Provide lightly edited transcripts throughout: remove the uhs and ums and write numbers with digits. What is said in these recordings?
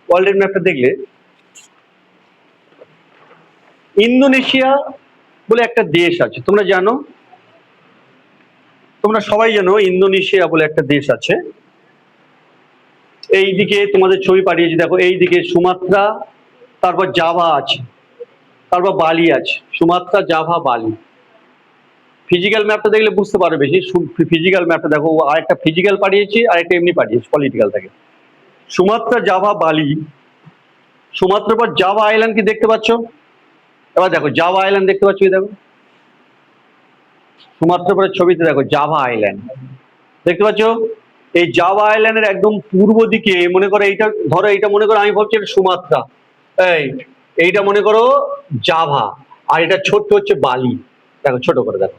ওয়ার্ল্ডের ম্যাপটা দেখলে ইন্দোনেশিয়া বলে একটা দেশ আছে, তোমরা জানো, তোমরা সবাই জানো ইন্দোনেশিয়া বলে একটা দেশ আছে। এইদিকে তোমাদের ছবি পাঠিয়েছি, দেখো এইদিকে সুমাত্রা, তারপর জাভা আছে, তারপর বালি আছে, সুমাত্রা, জাভা, বালি। ফিজিক্যাল ম্যাপটা দেখলে বুঝতে পারবে বেশি। ফিজিক্যাল ম্যাপটা দেখো, আরেকটা ফিজিক্যাল পাঠিয়েছি, আরেকটা এমনি পাঠিয়েছি পলিটিক্যাল থেকে। সুমাত্রা, জাভা, বালি। সুমাত্রার পর জাভা আইল্যান্ড কি দেখতে পাচ্ছ? এবার দেখো জাভা আইল্যান্ড দেখতে পাচ্ছ, দেখো সুমাত্রার পরের ছবিতে দেখো জাভা আইল্যান্ড দেখতে পাচ্ছ। এই জাভা আইল্যান্ডের একদম পূর্ব দিকে মনে করো এইটা, ধরো এইটা মনে করো, আমি ভাবছি এটা সুমাত্রা, এইটা মনে করো জাভা, আর এটা ছোট্ট হচ্ছে বালি। দেখো ছোট করে দেখো,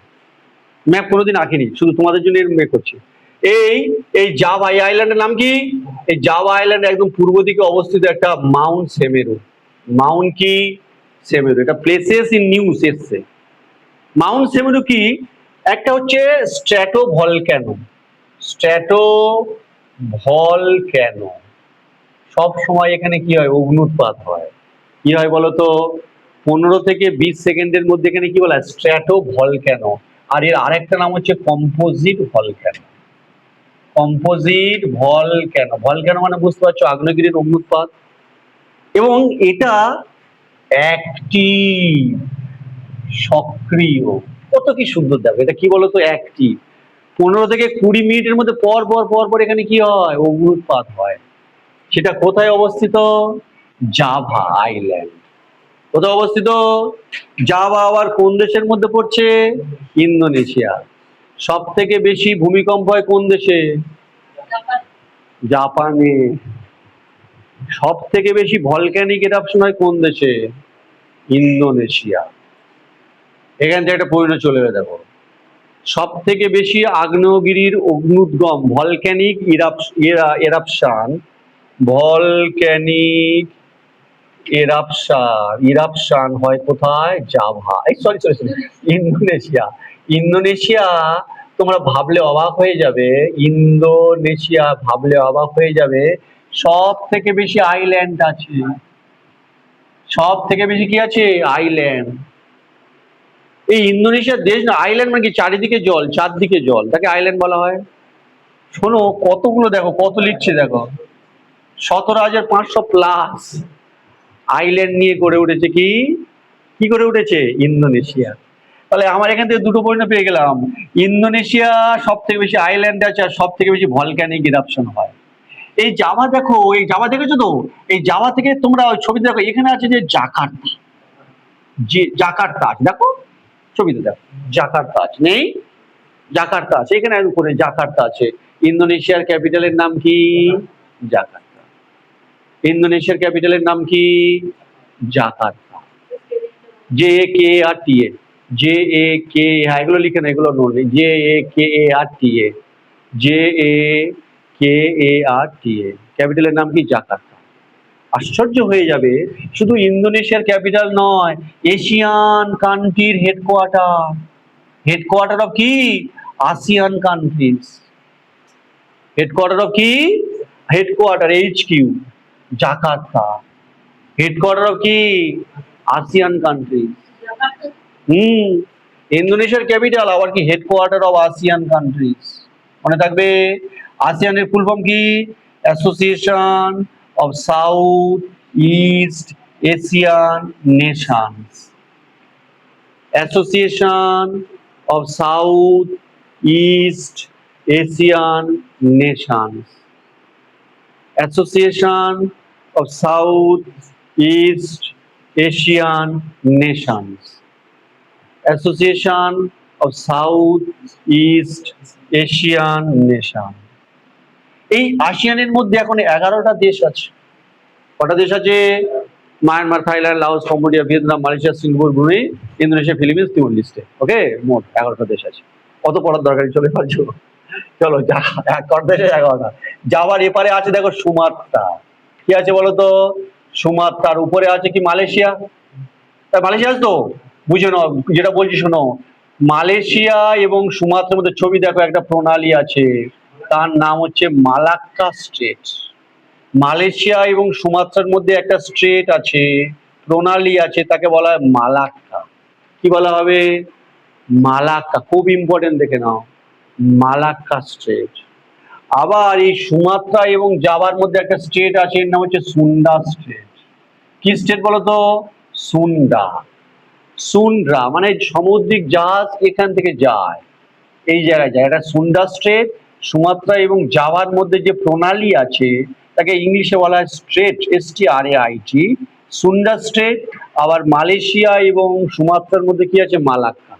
ম্যাপ কোনোদিন আঁকিনি, শুধু তোমাদের জন্য এরকম করছি। এই এই জাভা আইল্যান্ডের নাম কি? এই জাভা আইল্যান্ড একদম পূর্ব দিকে অবস্থিত একটা মাউন্ট সেমেরু। মাউন্ট কি? সেমেরু। এটা প্লেসেস ইন নিউজ এসছে। মাউন্ট সেমেরু কি? একটা হচ্ছে স্ট্র্যাটো ভলক্যানো। স্ট্র্যাটো ভলক্যানো, সব সময় এখানে কি হয়? অগ্নুৎপাত হয়। কি হয় বলতো? 15 থেকে 20 সেকেন্ডের মধ্যে এখানে কি বলা হয়? Strato volcano. আর এর আরেকটা নাম হচ্ছে composite volcano. Composite volcano, volcano মানে বুঝতে পারছো আগ্নেয়গিরির অগ্নুৎপাত। এবং এটা অ্যাক্টিভ, সক্রিয়। কত কি সুন্দর দেখো, এটা কি বলতো? অ্যাক্টিভ। 15 থেকে 20 মিনিটের মধ্যে পর পর পর পর এখানে কি হয়? অগ্নুৎপাত হয়। সেটা কোথায় অবস্থিত? Java island. কোথায় অবস্থিত? জাভা আবার কোন দেশের মধ্যে পড়ছে? ইন্দোনেশিয়া। সব থেকে বেশি ভূমিকম্প হয় কোন দেশে? জাপানে। সব থেকে বেশি ভলক্যানিক এরাপশন হয় কোন দেশে? ইন্দোনেশিয়া। এখান থেকে একটা পরিণত চলে যাবে দেখো, সব থেকে বেশি আগ্নেয়গিরির অগ্নুদ্গম, ভলক্যানিক এরাপশন, ভলক্যানিক ইরাপশন হয় কোথায়? Java, sorry sorry sorry, Indonesia. Indonesia তোমরা ভাবলে অবাক হয়ে যাবে, ইন্দোনেশিয়া ভাবলে অবাক হয়ে যাবে, সব থেকে বেশি আইল্যান্ড আছে। সব থেকে বেশি কি আছে? আইল্যান্ড। এই ইন্দোনেশিয়ার দেশ না, আইল্যান্ড মানে কি? চারিদিকে জল, চারদিকে জল, তাকে আইল্যান্ড বলা হয়। শোনো কতগুলো, দেখো কত লিখছে দেখো, 17,500 প্লাস আইল্যান্ড নিয়ে গড়ে উঠেছে। কি কি করে উঠেছে? ইন্দোনেশিয়া। তাহলে আমার এখান থেকে দুটো পয়েন্ট পেয়ে গেলাম। ইন্দোনেশিয়া সব থেকে বেশি আইল্যান্ড আছে, আর সব থেকে বেশি ভলক্যানিক ইরাপশন হয়। এই জাভা দেখো, এই জাভা দেখেছো তো? এই জাভা থেকে তোমরা ওই ছবিতে দেখো, এখানে আছে যে জাকার্তা, যে জাকার্তা আছে, দেখো ছবিতে দেখো, জাকার্তা আছে, নেই? জাকার্তা আছে, এখানে করে জাকার্তা আছে। ইন্দোনেশিয়ার ক্যাপিটালের নাম কি? জাকার্তা। ইন্দোনেশিয়ার ক্যাপিটালের নাম কি? Jakarta. J K R T A, J A K, হ্যাঁ এগুলো লিখে না, এগুলো note, J A K A R T A, J A K A R T A. ক্যাপিটালের নাম কি? জাকার্তা। আশ্চর্য হয়ে যাবে, শুধু ইন্দোনেশিয়ার ক্যাপিটাল নয়, এশিয়ান কান্ট্রির হেডকোয়ার্টার। হেডকোয়ার্টার অফ কি? ASEAN countries. হেডকোয়ার্টার অফ কি? Headquarter, HQ, Jakarta. Headquarter of কি? ASEAN countries. ইন্দোনেশিয়ার ক্যাপিটাল আবার কি? Headquarter of ASEAN countries. মনে থাকবে। আসিয়ানের ফুল ফর্ম কি? Association of South East Asian Nations. Association of South East Asian Nations. Association of South East Asian Nations. Association of South East Asian Nation. এই আসিয়ানের মধ্যে এখন 11টা দেশ আছে। কটা দেশ আছে? Myanmar, Thailand, Laos, Cambodia, Vietnam, Malaysia, Singapore, Brunei, Indonesia, Philippines, Timor লিস্টে। ওকে, মোট 11টা দেশ আছে। কত পড়ার দরকারি, চলে পারছো? চলো যা, কটা দেশে 11টা। যাওয়ার এপারে আছে দেখো সুমাত্রা। কি আছে বলতো? সুমাত্রার উপরে আছে কি? মালয়েশিয়া। মালয়েশিয়া আছে তো? বুঝে নাও যেটা বলছি, শোনো। মালয়েশিয়া এবং সুমাত্রার মধ্যে ছবি দেখো, একটা প্রণালী আছে, তার নাম হচ্ছে মালাক্কা স্ট্রেট। মালয়েশিয়া এবং সুমাত্রার মধ্যে একটা স্ট্রেট আছে, প্রণালী আছে, তাকে বলা হয় মালাক্কা। কি বলা হবে? মালাক্কা। খুব ইম্পর্টেন্ট, দেখে নাও, মালাক্কা স্ট্রেট। আবার এই সুমাত্রা এবং জাভার মধ্যে একটা স্ট্রেট আছে, এর নাম হচ্ছে সুন্ডা স্ট্রেট। কি স্ট্রেট বলতো? সুন্ডা। সুন্ড্রা মানে সামুদ্রিক জাহাজ এখান থেকে যায়, এই জায়গায় যায়, এটা সুন্ডা স্ট্রেট। সুমাত্রা এবং জাভার মধ্যে যে প্রণালী আছে তাকে ইংলিশে বলা হয় স্ট্রেট, STRAIT, সুন্ডা স্ট্রেট। আবার মালয়েশিয়া এবং সুমাত্রার মধ্যে কি আছে? Malacca.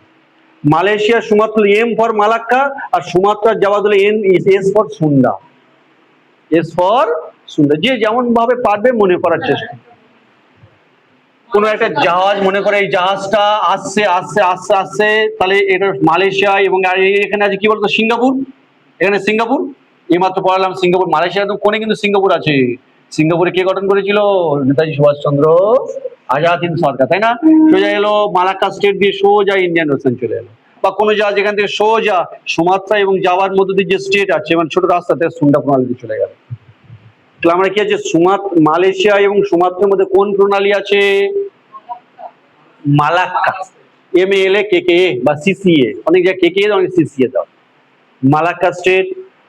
Malaysia Sumatra M for Malacca, আর সুমাত্রার জাভা দিলে S for Sunda. S for Sunda. যে যেমন ভাবে পারবে মনে করার চেষ্টা। কোনো একটা জাহাজ, মনে করে এই জাহাজটা আসছে আসছে আসছে আসছে, তাহলে এটা মালয়েশিয়া এবং এখানে আছে কি বলতো? সিঙ্গাপুর। এখানে সিঙ্গাপুর, এইমাত্র পড়ালাম সিঙ্গাপুর। মালয়েশিয়া একদম কোণে কিন্তু সিঙ্গাপুর আছে। সিঙ্গাপুরে কে গঠন করেছিল? নেতাজি সুভাষচন্দ্র আজাদ হিন্দ সরকার, তাই না? সোজা এলো মালাক্কা স্টেট দিয়ে, সোজা ইন্ডিয়ান ওশান চলে এলো। বা কোনো জাহাজ এখান থেকে সোজা সুমাত্রা এবং জাভার মধ্যে দিয়ে যে স্টেট আছে, মানে ছোট রাস্তাতে, সুন্ডা প্রণালীতে চলে গেল। তাহলে আমরা কি আছে? মালয়েশিয়া এবং সুমাত্রার মধ্যে কোন প্রণালী আছে? মালাক্কা। MALAKKA বা CCA, অনেক জায়গায় KKA অনেক CCA দাও। Malacca straight.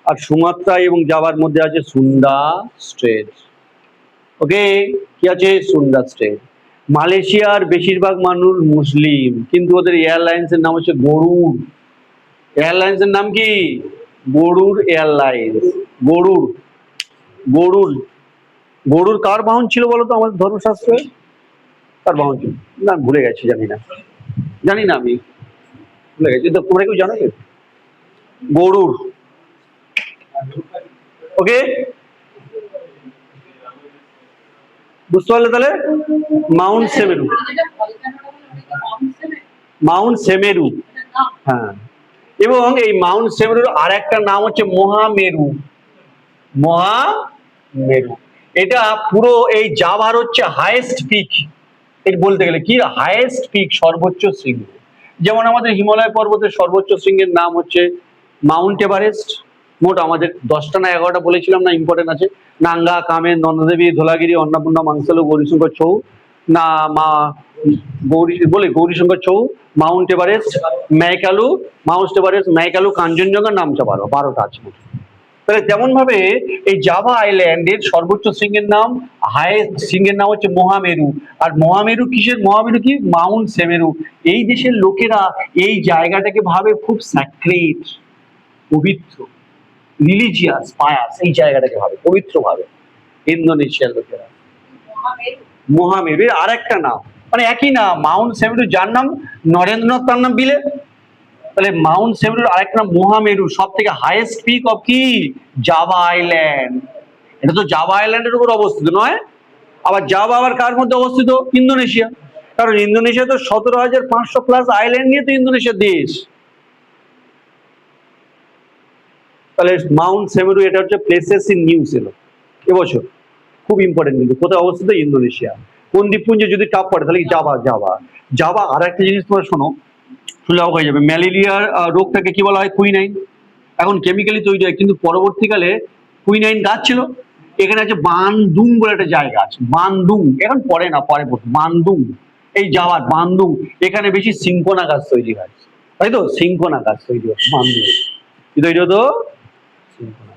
আর সুমাত্রা এবং জাভার মধ্যে আছে সুন্ডা স্ট্রেট। ওকে, কি আছে? সুন্ডা স্ট্রেট। মালয়েশিয়ার বেশিরভাগ মানুষ মুসলিম, কিন্তু ওদের এয়ারলাইন্স এর নাম হচ্ছে গরুড়। এয়ারলাইন্স এর নাম কি? গরুড় এয়ারলাইন্স। গরুড়। গরুড়। গরুড় কার বাহন ছিল বলতো আমাদের ধর্মশাস্ত্রে? কার বাহন ছিল? না, ভুলে গেছি, জানি না, জানি না, আমি ভুলে গেছি। তো তোমরা কেউ জানো কি? গরুড়। ওকে, বুঝতে পারলে তাহলে? মাউন্ট সেমেরু। মাউন্ট সেমেরু, হ্যাঁ। এবং এই মাউন্ট সেমেরুর আর একটা নাম হচ্ছে মহামেরু। মহামেরু। এটা পুরো এই জাভার হচ্ছে হাইয়েস্ট পিক। এই বলতে গেলে কি? হাইয়েস্ট পিক, সর্বোচ্চ শৃঙ্গ। যেমন আমাদের হিমালয় পর্বতের সর্বোচ্চ শৃঙ্গের নাম হচ্ছে মাউন্ট এভারেস্ট। মোট আমাদের 10টা না 11টা বলেছিলাম না, ইম্পর্টেন্ট আছে। নাঙ্গা, কামের, নন্দাদেবী, ধোলাগিরি, অন্নপূর্ণা, মাংসালু, গৌরীশঙ্কর ছৌ, না মা গৌরীশঙ্কর ছৌ, mount Everest, Makalu, mount Everest, Makalu, Kanchenjunga, Namcha, 12টা আছে। তাহলে তেমন ভাবে এই জাভা আইল্যান্ডের সর্বোচ্চ শৃঙ্গের নাম, হাইয়েস্ট শৃঙ্গের নাম হচ্ছে মহামেরু। আর মহামেরু কিসের? মহামেরু কি? মাউন্ট সেমেরু। এই দেশের লোকেরা এই জায়গাটাকে ভাবে খুব স্যাক্রেড, পবিত্র, রিলিজিয়াস, পায়াস, এই জায়গাটাকে ভাবে পবিত্র ভাবে ইন্দোনেশিয়ার লোকেরা। মহামেরু আর একটা নাম, মানে একই নাম, মাউন্ট সেমেরু। যার নাম নরেন্দ্রনাথ, তার নাম বিলে। তাহলে মাউন্ট সেমেরুর আরেকটা নাম মহামেরু। সব থেকে হাইয়েস্ট পিক অফ কি? Java island. এটা তো জাভা আইল্যান্ডের উপর অবস্থিত নয়। আবার জাভা আবার কার মধ্যে অবস্থিত? ইন্দোনেশিয়া। কারণ ইন্দোনেশিয়া তো 17,500 প্লাস আইল্যান্ড নিয়ে তো ইন্দোনেশিয়ার দেশ। তাহলে মাউন্ট সেমেরু, এটা হচ্ছে প্লেসেস ইন নিউজ এলো এবছর, খুব ইম্পর্টেন্ট। কিন্তু কোথায় অবস্থিত? ইন্দোনেশিয়া। কোন দ্বীপপুঞ্জে যদি চাপ পড়ে তাহলে জাভা। জাভা জাভা আর একটা জিনিস তোমরা শোনো, শুনলে হয়ে যাবে। ম্যালেরিয়ার রোগটাকে কি বলা হয়? কুইনাইন। এখন কেমিক্যালি তৈরি হয়, কিন্তু পরবর্তীকালে কুইনাইন গাছ ছিল। এখানে আছে বানদুং বলে একটা জায়গা আছে, বানদুং। এখন পরে না, পরে পড়তো বানদুং। এই জাভার বানদুং, এখানে বেশি সিংকোনা গাছ তৈরি হয়, তাই তো? সিংকোনা গাছ তৈরি হয় বানদুং। কি তৈরি হতো? সিংকোনা।